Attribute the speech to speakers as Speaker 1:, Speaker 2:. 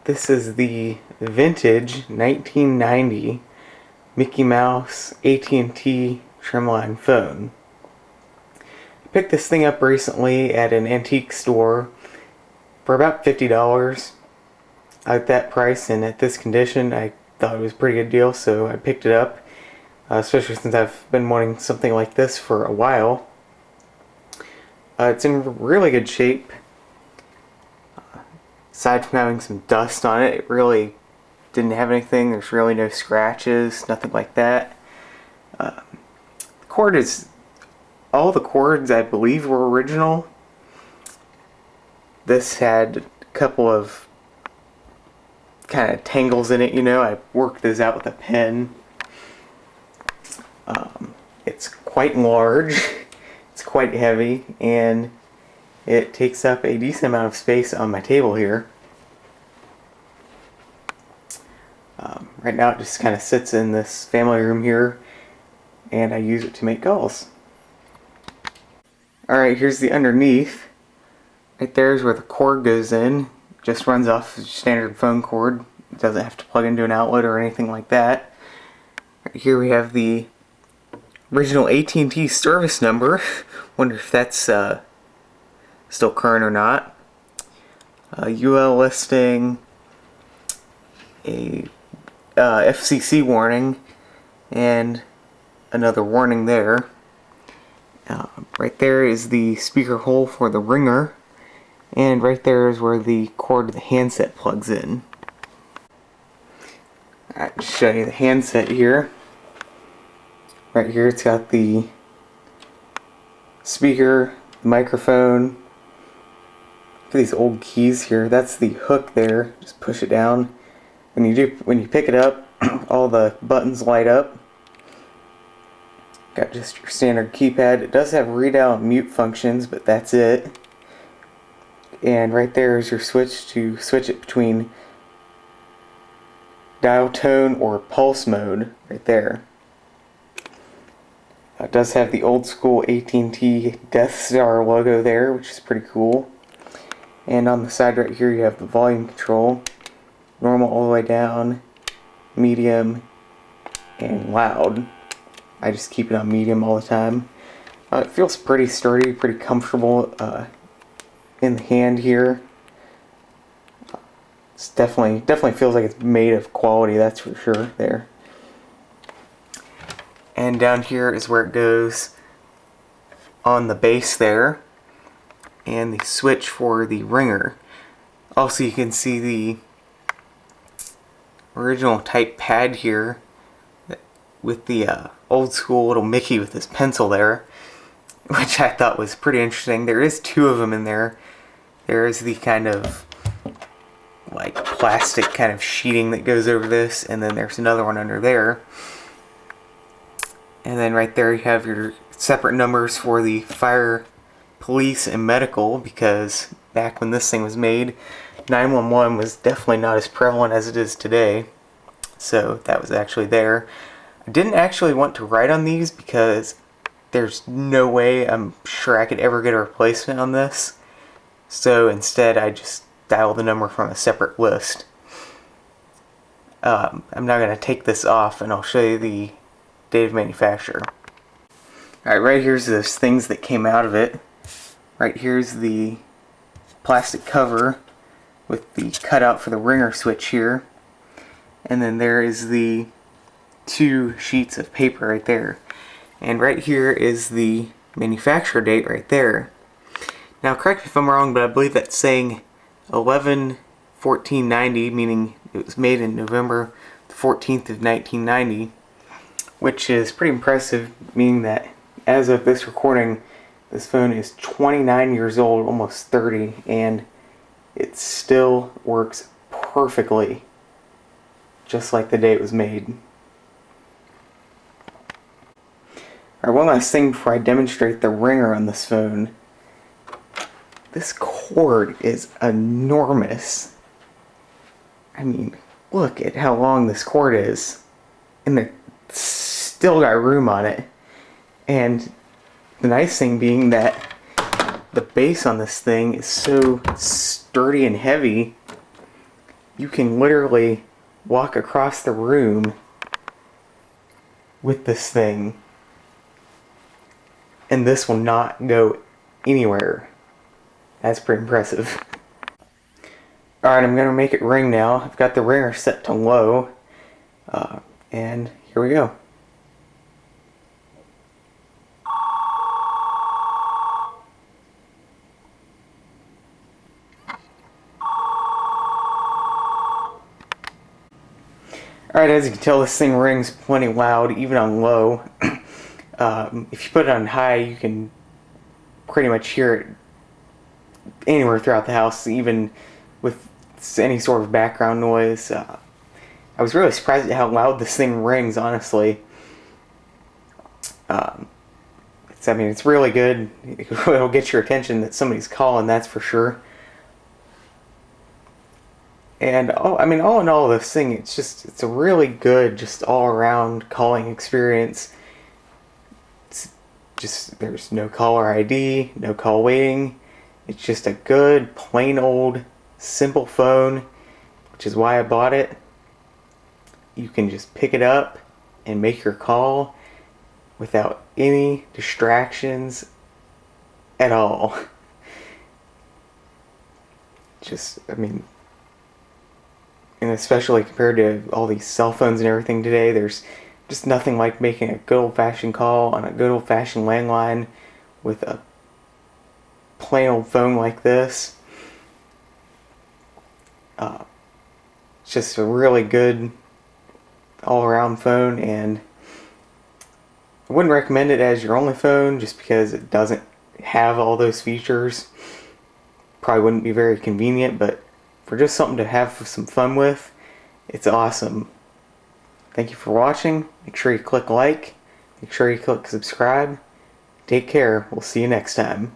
Speaker 1: This is the vintage 1990 Mickey Mouse AT&T trimline phone. I picked this thing up recently at an antique store for about $50. At that price and at this condition, I thought it was a pretty good deal, so I picked it up, especially since I've been wanting something like this for a while. It's in really good shape. Aside from having some dust on it, it really didn't have anything. There's really no scratches, nothing like that. The cord is, all the cords I believe were original. This had a couple of kind of tangles in it, I worked those out with a pen. It's quite large, it's quite heavy, and it takes up a decent amount of space on my table here. Right now it just kind of sits in this family room here, and I use it to make calls. Alright, here's the underneath. Right there is where the cord goes in. Just runs off a standard phone cord. It doesn't have to plug into an outlet or anything like that. Right here we have the original AT&T service number. Wonder if that's still current or not. UL listing, a FCC warning, and another warning there. Right there is the speaker hole for the ringer, and right there is where the cord of the handset plugs in. Alright, show you the handset here. Right here it's got the speaker, the microphone. For these old keys here, that's the hook there. Just push it down. When you pick it up, all the buttons light up. Got just your standard keypad. It does have readout and mute functions, but that's it. And right there is your switch to switch it between dial tone or pulse mode, right there. It does have the old school AT&T Death Star logo there, which is pretty cool. And on the side right here you have the volume control. Normal all the way down, medium, and loud. I just keep it on medium all the time. It feels pretty sturdy, pretty comfortable in the hand here. It's definitely feels like it's made of quality, that's for sure there. And down here is where it goes on the base there, and the switch for the ringer. Also, you can see the original type pad here with the old school little Mickey with his pencil there, which I thought was pretty interesting. There is two of them in there. There is the kind of like plastic kind of sheeting that goes over this, and then there's another one under there. And then right there you have your separate numbers for the fire, police, and medical, because back when this thing was made, 911 was definitely not as prevalent as it is today. So that was actually there. I didn't actually want to write on these because there's no way I'm sure I could ever get a replacement on this. So instead I just dialed the number from a separate list. I'm now going to take this off and I'll show you the date of manufacture. Alright, right here's those things that came out of it. Right here's the plastic cover with the cutout for the ringer switch here. And then there is the two sheets of paper right there. And right here is the manufacturer date right there. Now correct me if I'm wrong, but I believe that's saying 11/14/90, meaning it was made in November the 14th of 1990, which is pretty impressive, meaning that as of this recording, this phone is 29 years old, almost 30, and it still works perfectly, just like the day it was made. Alright, one last thing before I demonstrate the ringer on this phone. This cord is enormous. I mean, look at how long this cord is. And it's still got room on it. And the nice thing being that the base on this thing is so sturdy and heavy you can literally walk across the room with this thing, and this will not go anywhere. That's pretty impressive. Alright, I'm going to make it ring now. I've got the ringer set to low, and here we go. Alright, as you can tell, this thing rings plenty loud, even on low. If you put it on high, you can pretty much hear it anywhere throughout the house, even with any sort of background noise. I was really surprised at how loud this thing rings, honestly. It's really good. It'll get your attention that somebody's calling, that's for sure. And all in all, this thing, it's a really good, just all around calling experience. There's no caller ID, no call waiting. It's just a good, plain old, simple phone, which is why I bought it. You can just pick it up and make your call without any distractions at all. And especially compared to all these cell phones and everything today, there's just nothing like making a good old-fashioned call on a good old-fashioned landline with a plain old phone like this. It's just a really good all-around phone, and I wouldn't recommend it as your only phone just because it doesn't have all those features. Probably wouldn't be very convenient, but for just something to have some fun with, it's awesome. Thank you for watching. Make sure you click like. Make sure you click subscribe. Take care. We'll see you next time.